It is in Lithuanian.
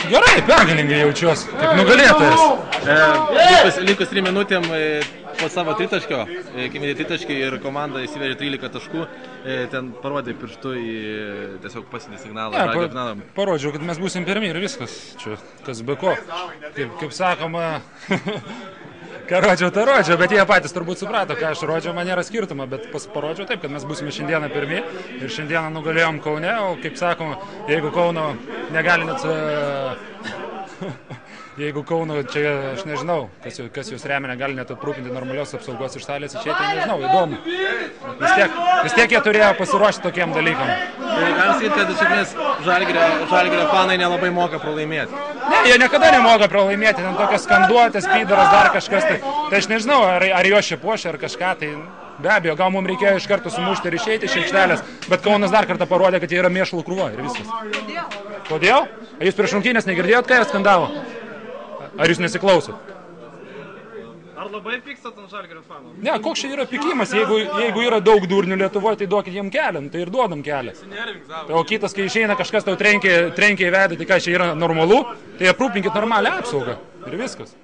Gerai, pergalingai jaučiuosi, kaip nugalėtojas. Likus 3 minutėm po savo tritaškio, kimėdė tritaškį ir komanda įsivežė 13 taškų, ten parodė pirštu į tiesiog pasidį signalą. Parodžiau, kad mes būsim pirmi ir viskas. Čia kas be ko. Kaip sakoma, ką rodžiau, tą rodžiau, bet jie patys turbūt suprato, ką aš rodžiau, man nėra skirtumą, bet parodžiau taip, kad mes būsime šiandieną pirmi ir šiandieną nugalėjom Kaune, o kaip sakoma, jeigu Kauno negali net... Jeigu Kauno, čia aš nežinau, kas jūs remia, negali net aprūpinti normalios apsaugos iš salės išeiti, nežinau, įdomu. Vis tiek jie turėjo pasiruošti tokiem dalykam. Tai galim sakyti, kad iš esmės Žalgirio fanai nelabai moka pralaimėti. Ne, jie niekada nemoka pralaimėti, ten tokios skanduotės, pydaras, dar kažkas. Tai aš nežinau, ar juos čia puošia, ar kažką, tai be abejo, gal mums reikėjo iš karto sumušti ir išeiti iš aikštelės, bet Kaunas dar kartą parodė, kad jie yra mėšlų krūva ir viskas. Kodėl? A jūs prieš rungtynes negirdėjot, ką jie skandavo? Ar jūs nesiklausot? Ar labai pykstat ant Žalgirio fanų? Ne, koks čia yra pykimas, jeigu yra daug durnių Lietuvoje, tai duokit jiem kelią, tai ir duodam kelią. O kitas, kai išeina kažkas tau trenkia į veidą, tai ką čia yra normalu, tai aprūpinkit normalią apsaugą ir viskas.